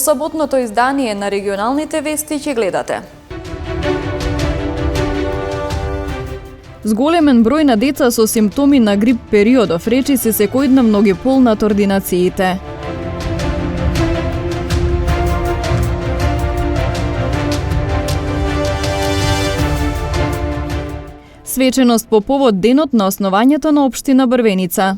саботното издание на регионалните вести ќе гледате. Зголемен број на деца со симптоми на грип периодов речиси секојдневно ги полнат ординациите. Свеченост по повод денот на основањето на општина Брвеница.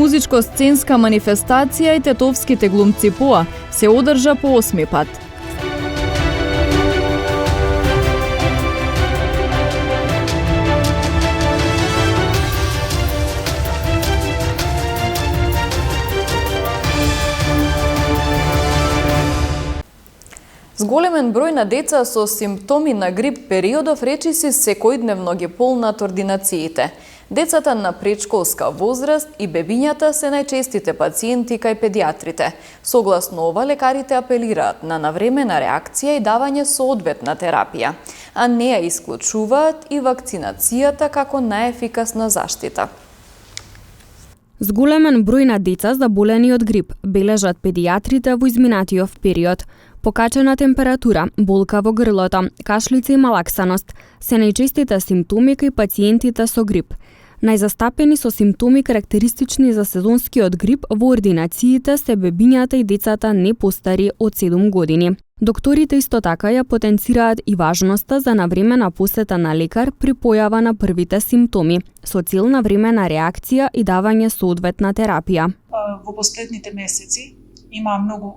Музичко-сценска манифестација и тетовските глумци ПОА се одржа по 8 пат. Зголемен број на деца со симптоми на грип периодов речиси секојдневно ги полнат ординациите. Децата на предшколска возраст и бебињата се најчестите пациенти кај педиатрите. Согласно ова, лекарите апелираат на навремена реакција и давање соодветна терапија, а не ја исклучуваат и вакцинацијата како најефикасна заштита. Зголемен број на деца заболени од грип бележат педиатрите во изминатиот период. Покачена температура, болка во грлото, кашлица и малаксаност се најчестите симптоми кај пациентите со грип. Најзастапени со симптоми карактеристични за сезонскиот грип во ординациите се бебињата и децата не постари од 7 години. Докторите исто така ја потенцираат и важноста за навремена посета на лекар при појава на првите симптоми, со цел навремена реакција и давање соодветна терапија. Во последните месеци има многу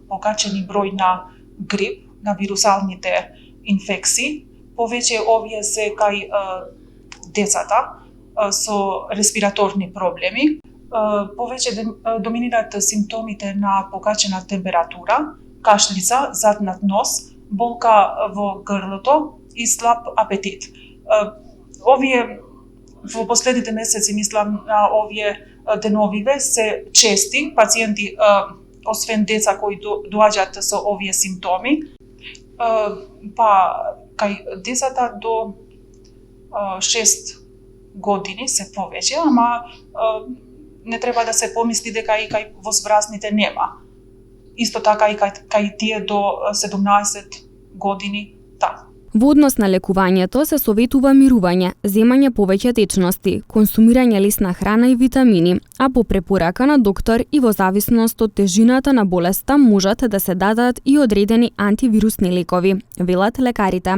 покачени број на грип, на вирусалните инфекции. Повеќе овие се кај децата со респираторни проблеми. Повеќе доминираат симптомите на покачена температура, кашлица, затнат нос, болка во грлото и слаб апетит. Овие во последните месеци, мислам, на овие деновиве се чести пациенти, освен деца кои доаѓаат со овие симптоми, па кај децата до 6 години се повеќе, ама не треба да се помисли дека и кај возрастните нема. Исто така и кај тие до 17 години, да. Во однос на лекувањето се советува мирување, земање повеќе течности, консумирање лесна храна и витамини, а по препорака на доктор и во зависност од тежината на болеста можат да се дадат и одредени антивирусни лекови, велат лекарите.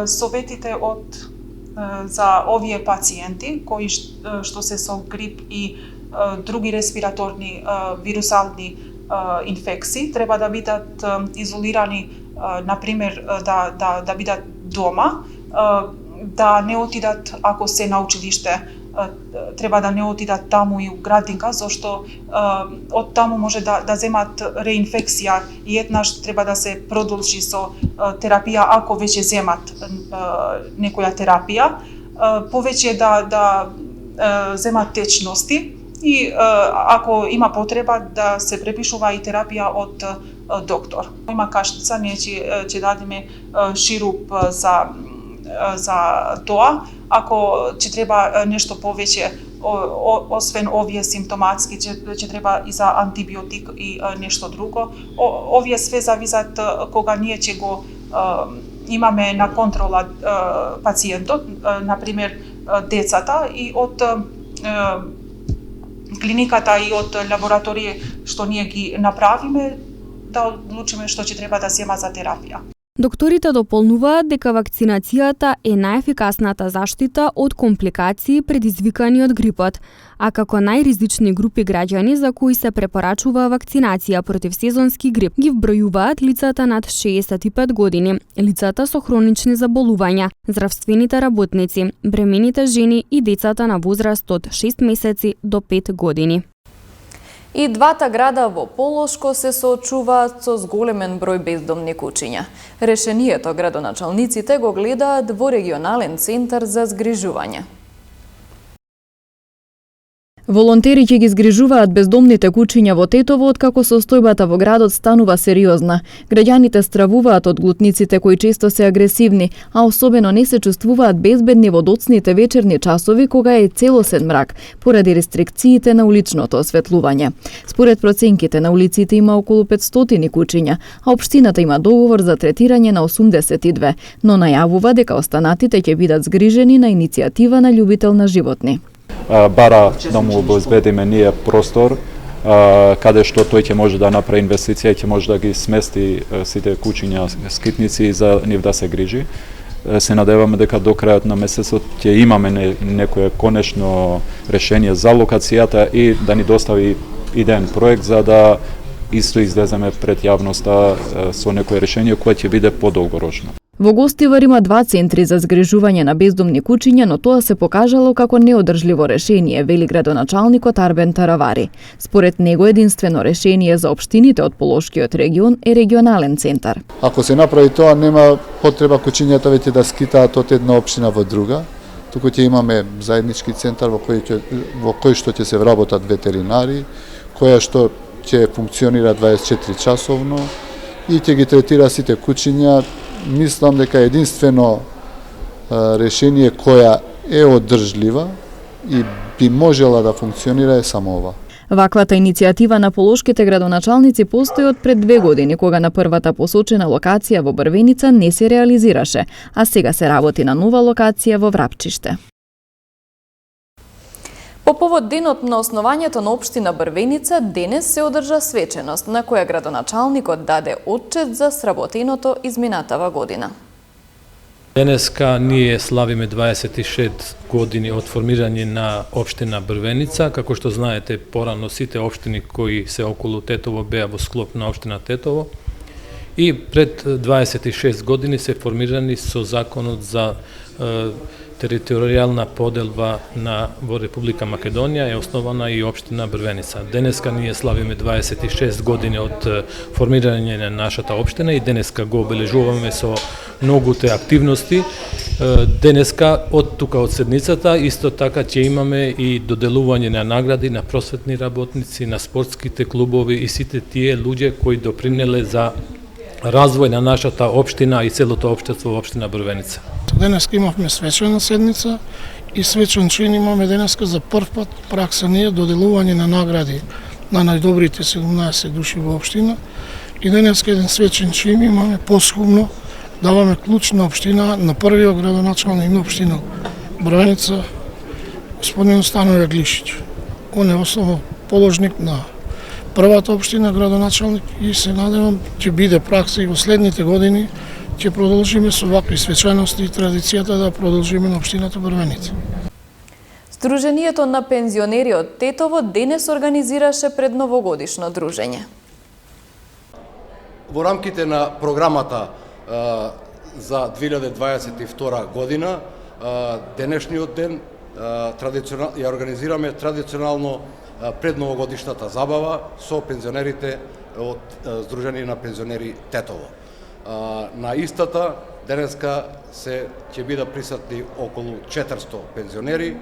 Советите за овие пациенти кои што се со грип и други респираторни вирусални инфекции треба да бидат изолирани, например да бидат дома, да не отидат ако се на училиште, треба да не отидат таму и у градинка, зашто од таму може да земат реинфекција и еднаш треба да се продолжи со терапија ако веќе земат некоја терапија, повеќе да земат течности и ако има потреба да се препишува и терапија од доктор. Има кашлица, ние ќе дадеме шируп за тоа. Ако ќе треба нешто повеќе, освен овие симптоматски, ќе треба и за антибиотик и нешто друго. Овие све зависат кога ние ќе го имаме на контрола пациентот, например децата, и од клиниката и од лабораторија што ние ги направиме, да одлучиме што ќе треба да земат за терапија. Докторите дополнуваат дека вакцинацијата е најефикасната заштита од компликации предизвикани од грипот, а како најризични групи граѓани за кои се препорачува вакцинација против сезонски грип ги вбројуваат лицата над 65 години, лицата со хронични заболувања, здравствените работници, бремените жени и децата на возраст од 6 месеци до 5 години. И двата града во Полошко се соочуваат со зголемен број бездомни куќиња. Решението градоначалниците го гледаат во регионален центар за згрижување. Волонтери ќе ги згрижуваат бездомните кучиња во Тетово откако состојбата во градот станува сериозна. Граѓаните стравуваат од глутниците кои често се агресивни, а особено не се чувствуваат безбедни во доцните вечерни часови кога е целосен мрак, поради рестрикциите на уличното осветлување. Според проценките на улиците има околу 500 кучиња, а општината има договор за третирање на 82, но најавува дека останатите ќе бидат згрижени на иницијатива на љубител на животни. Бара да му обезбедиме ние простор каде што тој ќе може да направи инвестиција и ќе може да ги смести сите кучиња скитници за нив да се грижи. Се надеваме дека до крајот на месецот ќе имаме некое конечно решение за локацијата и да ни достави идеен проект за да исто излеземе пред јавноста со некое решение кое ќе биде подолгорочно. Во Гостивар има 2 центри за згрижување на бездомни кучиња, но тоа се покажало како неодржливо решение, вели градоначалникот Арбен Таравари. Според него единствено решение за општините од Полошкиот регион е регионален центар. Ако се направи тоа, нема потреба кучињата веќе да скитаат од една општина во друга, туку ќе имаме заеднички центар во кој што ќе се вработат ветеринари, која што ќе функционира 24 часовно и ќе ги третира сите кучиња. Мислам дека единствено решение која е одржлива и би можела да функционира е само ова. Ваквата иницијатива на полошките градоначалници постои од пред 2 години, кога на првата посочена локација во Брвеница не се реализираше, а сега се работи на нова локација во Врапчиште. По повод денот на основањето на општина Брвеница, денес се одржа свеченост на која градоначалникот даде отчет за сработеното изминатава година. Денеска ние славиме 26 години од формирање на општина Брвеница. Како што знаете, порано сите општини кои се околу Тетово беа во склоп на општина Тетово. И пред 26 години се формирани со законот за територијална поделба во Република Македонија е основана и општина Брвеница. Денеска ние славиме 26 години од формирање на нашата општина и денеска го обележуваме со многуте активности. Денеска од тука од седницата исто така ќе имаме и доделување на награди на просветни работници, на спортските клубови и сите тие луѓе кои допринеле за развој на нашата општина и целото општество во општина Брвеница. Денеска имавме свечена седница и свечен чин имаме денеска за прв пат пракса ние доделување на награди на најдобрите 17 души во општина и денеска еден свечен чин имаме посхумно даваме клуч на општина на првиот градоначалник на општина Брвеница господин Станове Глишич. Он е основно положник на првата општина градоначалник и се надевам ќе биде пракса и во следните години ќе продолжиме со вакви свечаности и традицијата да продолжиме на општината Брвеница. Сдруженијето на пензионери од Тетово денес организираше предновогодишно дружење. Во рамките на програмата за 2022 година, денешниот ден ја организираме традиционално предновогодишната забава со пензионерите од Сдружение на пензионери Тетово. На истата денеска ќе бидат присутни околу 400 пензионери.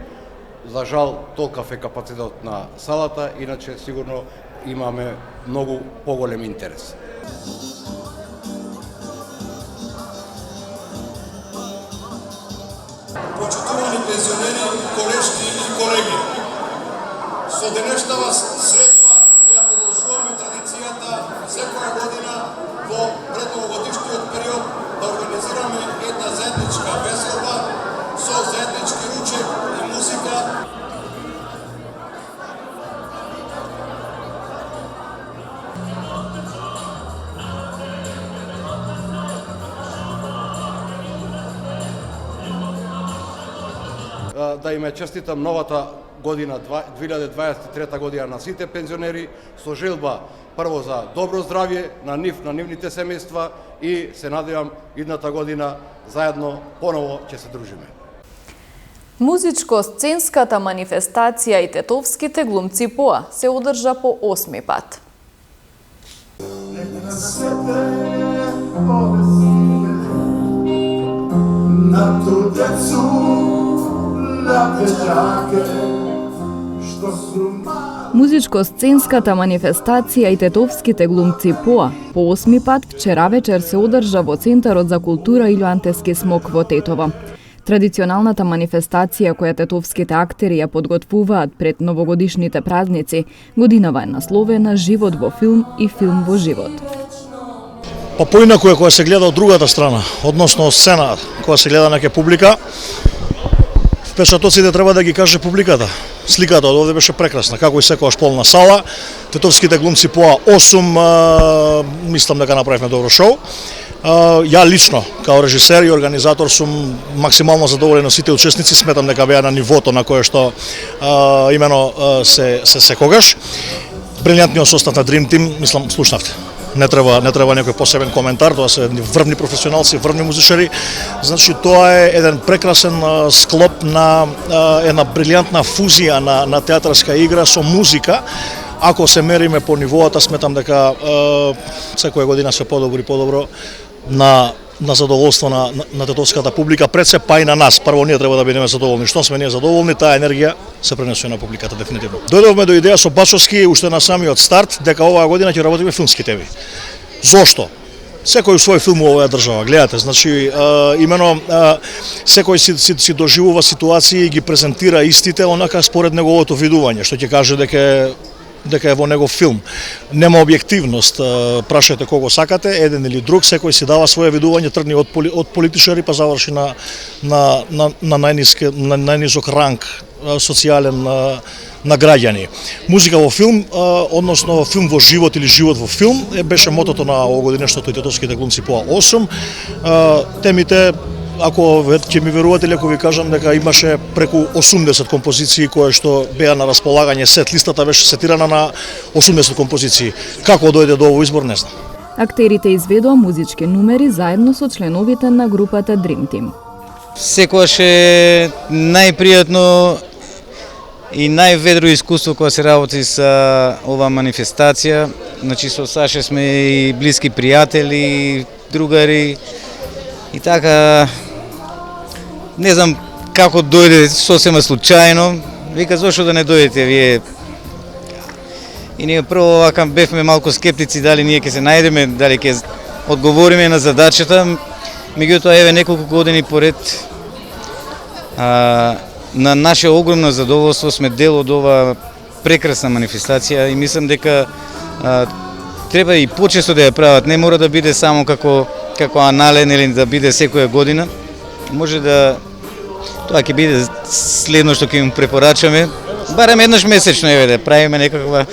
За жал, толкав е капацитетот на салата, иначе сигурно имаме многу поголем интерес. Почитувани пензионери, колешки и колеги, со денешната средба ја продолжуваме традицијата секоја година во предновогодишниот период да организираме една заедничка веселба со заеднички ручек и музика. Да им честитам новата година, 2023 година на сите пензионери, со желба прво за добро здравје на нив, на нивните семејства и се надевам идната година заедно поново ќе се дружиме. Музичко-сценската манифестација и тетовските глумци ПОА се одржа по 8 пат. На ту децу, на пејаке, Музичко-сценската манифестација и тетовските глумци ПОА по 8ми пат вчера вечер се одржа во Центарот за култура Илјо Антевски смок во Тетово. Традиционалната манифестација која тетовските актери ја подготвуваат пред новогодишните празници, годинава е насловена Живот во филм и филм во живот. Па поинаку е кога се гледа од другата страна, односно сцена, кога се гледа на публика, впечатоците треба да ги каже публиката. Сликата од овде беше прекрасна, како и секогаш полна сала. Тетовските глумци ПОА 8, мислам дека направивме добро шоу. Ја лично, као режисер и организатор, сум максимално задоволен од сите учесници, сметам дека беа на нивото на кое што имено се секогаш. Брилјантниот состав на Dream Team, мислам, слушнавте. Не треба некој посебен коментар, тоа се врвни професионалци, врвни музичари. Значи тоа е еден прекрасен склоп на една брилјантна фузија на театарска игра со музика. Ако се мериме по нивоата, сметам дека секоја година се подобро на задоволство на тетовската публика, пред се па и на нас. Прво ние треба да бидеме задоволни. Што сме ние задоволни, таа енергија се пренесува на публиката дефинитивно. Дојдовме до идеја со Бачовски уште на самиот старт дека оваа година ќе работиме филмски теми. Зошто? Секој свој филм во оваа држава, гледате, значи имено секој си доживува ситуации и ги презентира истите онака според неговото видување, што ќе каже дека е во негов филм. Нема објективност, прашајте кого сакате, еден или друг, секој си дава своје видување, тргни од политичари па заврши на најнисок ранг социјален на граѓани. Музика во филм, односно филм во живот или живот во филм, беше мотото на овогодишното и тетовските глумци ПОА 8. Темите, ако ќе ми верувате или ако ви кажам дека имаше преку 80 композиции кои што беа на располагање, сет листата беше сетирана на 80 композиции. Како дојде до овој избор, не знам. Актерите изведоа музички numери заедно со членовите на групата Dream Team. Секогаш е најпријатно и најведро искуство кога се работи со оваа манифестација. Значи со Саше сме и блиски пријатели, другари и така. Не знам како дојде сосема случајно. Вика зошто да не дојдете вие. И ние прво вака бевме малку скептици дали ние ќе се најдеме, дали ќе одговориме на задачата. Меѓутоа еве неколку години поред на наше огромно задоволство сме дел од оваа прекрасна манифестација и мислам дека треба и почесто да ја прават, не мора да биде само како анален или да биде секоја година. Може да тоа ќе биде следно што ќе им препорачаме, барем еднаш месечно еве да правиме некаква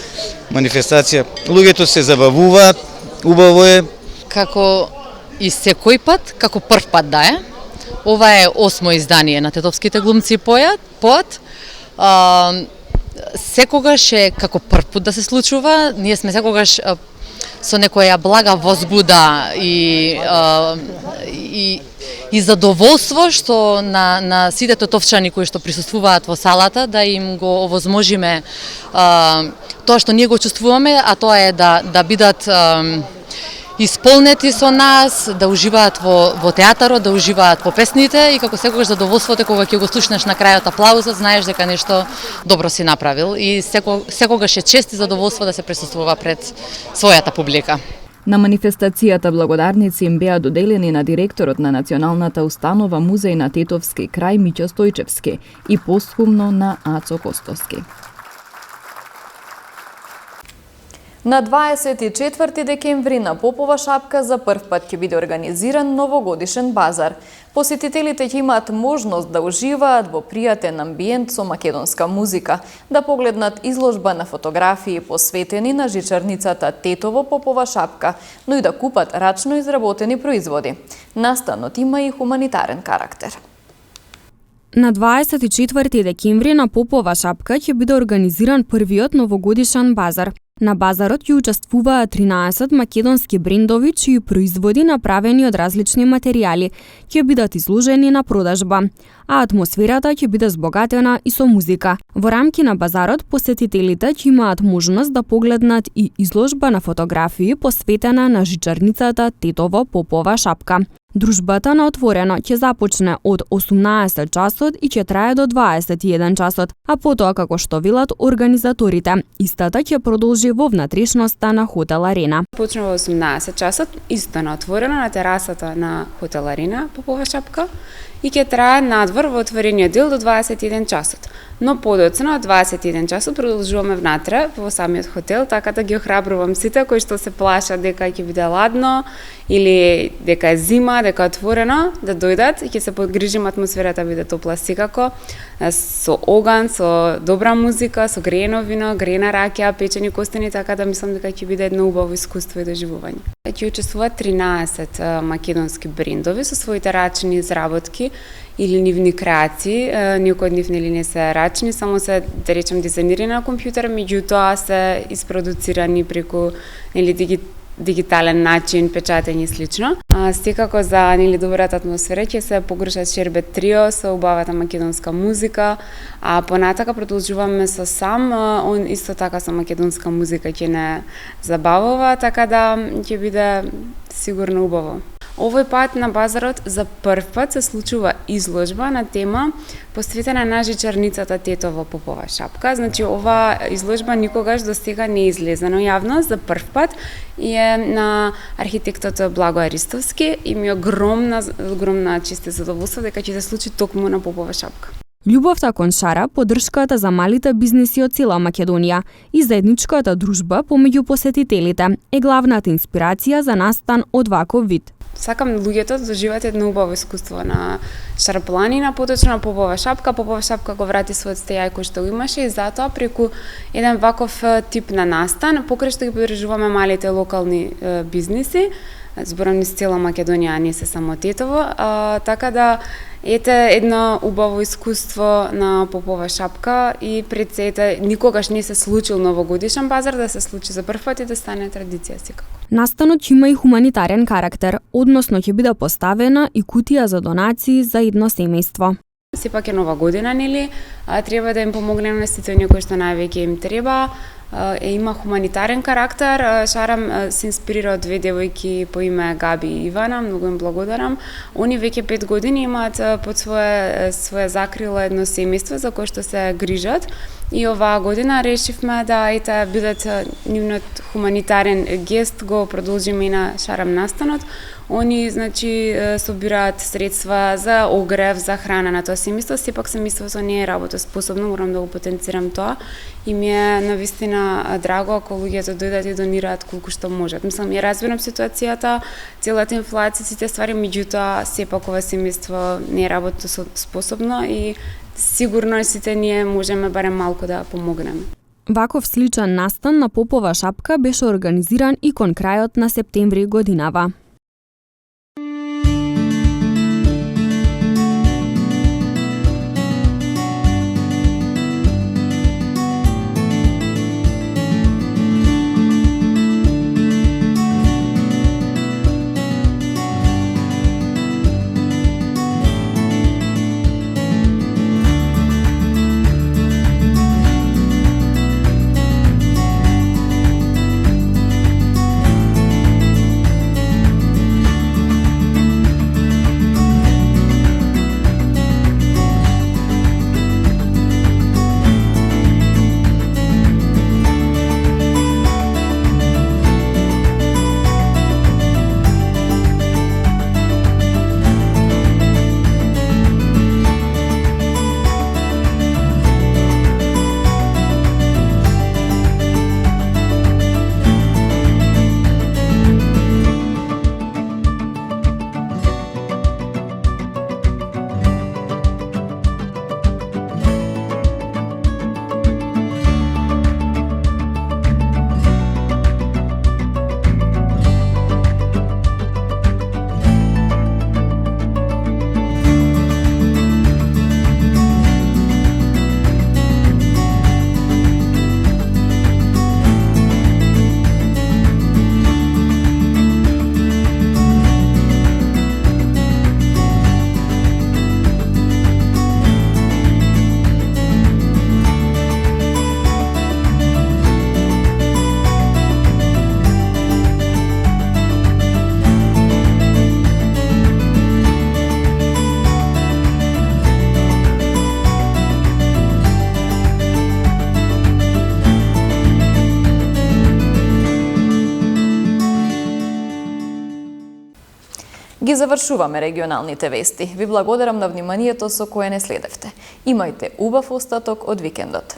манифестација. Луѓето се забавуваат, убаво е. Како и секој пат, како прв пат да е. Ова е 8-мо издание на тетовските глумци ПОА. Секогаш е како прв пат да се случува. Ние сме секогаш со некоја блага возбуда и задоволство што на сите тетовчани кои што присуствуваат во салата да им го овозможиме тоа што ние го чувствуваме, а тоа е да бидат исполнети со нас, да уживаат во театарот, да уживаат по песните и како секогаш задоволството кога ќе го слушнеш на крајот аплаузот, знаеш дека нешто добро си направил и секогаш е чест и задоволство да се присуствува пред својата публика. На манифестацијата благодарници им беа доделени на директорот на Националната установа Музеј на Тетовски крај Миќо Стојчевски и постхумно на Ацо Костовски. На 24 декември на Попова шапка за прв пат ќе биде организиран новогодишен базар. Посетителите ќе имаат можност да уживаат во пријатен амбиент со македонска музика, да погледнат изложба на фотографии посветени на жичарницата Тетово Попова шапка, но и да купат рачно изработени производи. Настанот има и хуманитарен карактер. На 24 декември на Попова шапка ќе биде организиран првиот новогодишен базар. На базарот ќе учествуваат 13 македонски брендови чии производи направени од различни материјали ќе бидат изложени на продажба, а атмосферата ќе биде збогатена и со музика. Во рамки на базарот посетителите ќе имаат можност да погледнат и изложба на фотографии посветена на жичарницата Тетово Попова шапка. Дружбата на отворено ќе започне од 18 часот и ќе трае до 21 часот, а потоа како што велат организаторите, истата ќе продолжи во внатрешноста на Хотел Арена. Почнува во 18 часот, исто на отворено на терасата на Хотел Арена, Попова шапка, и ќе трае надвор во отворениот дел до 21 часот. Но подоцна од 21 часот продолжуваме внатре во самиот хотел, така да ги охрабрувам сите кои што се плашат дека ќе биде ладно или дека е зима, дека е отворено, да дојдат и ќе се погрижиме атмосферата биде топла секако, со оган, со добра музика, со греено вино, греена ракија, печени костени, така да мислам дека ќе биде едно убаво искуство и доживување. Ќе учествуваат 13 македонски брендови со своите рачни изработки или нивни креации. Никој од нив нели не се рачни, само се, да речем, дизајнирани на компјутер, меѓутоа се испродуцирани преку нели дигитален начин, печатење и слично. Секако за нели добрата атмосфера ќе се погрушат шербет трио со убавата македонска музика, а понатака продолжуваме со сам, он исто така со македонска музика ќе не забавува, така да ќе биде сигурно убаво. Овој пат на базарот за прв пат се случува изложба на тема посветена на жичарницата Тето во Попова шапка. Значи, ова изложба никогаш до сега не е излезена јавно, за прв пат и е на архитектот Благо Аристовски и ми е огромна чест и задоволство дека ќе се случи токму на Попова шапка. Љубовта кон шара, поддршката за малите бизниси од цела Македонија и заедничката дружба помеѓу посетителите е главната инспирација за настан од ваков вид. Сакам луѓето да доживеат едно убаво искуство на шаропланина, поточно на Попова шапка. Попова шапка го врати својот стејај кој што го имаше и затоа преку еден ваков тип на настан, покрај што ги поддржуваме малите локални бизниси, зборам низ цела Македонија, а не се само Тетово, така да ете едно убаво искуство на Попова шапка и пред сета никогаш не се случил новогодишен базар, да се случи за прв пат и да стане традиција секако. Настанот ќе има и хуманитарен карактер, односно ќе биде поставена и кутија за донации за едно семејство. Сепак е нова година, нели? Треба да им помогнеме на сите оние кои што највеќе им треба. Има хуманитарен карактер. Шарам се инспирира од две девојки по име Габи и Ивана, многу им благодарам. Они веќе 5 години имаат под своја закрила едно семејство за кое што се грижат. И оваа година решивме да бидат нивниот хуманитарен гест, го продолжиме и на Шарам настанот. Они, значи, собираат средства за огрев, за храна на тоа семејство, сепак семејството не е работоспособно, морам да го потенцирам тоа. И ми е навистина драго ако луѓето дојдат и донираат колку што можат. Мислам, ја разбирам ситуацијата, целата инфлација, сите ствари, меѓутоа сепак ова семејство не е работоспособно и сигурно сите ние можеме барем малку да помогнеме. Ваков сличен настан на Попова шапка беше организиран и кон крајот на септември годинава. Ги завршуваме регионалните вести. Ви благодарам на вниманието со кое не следевте. Имајте убав остаток од викендот.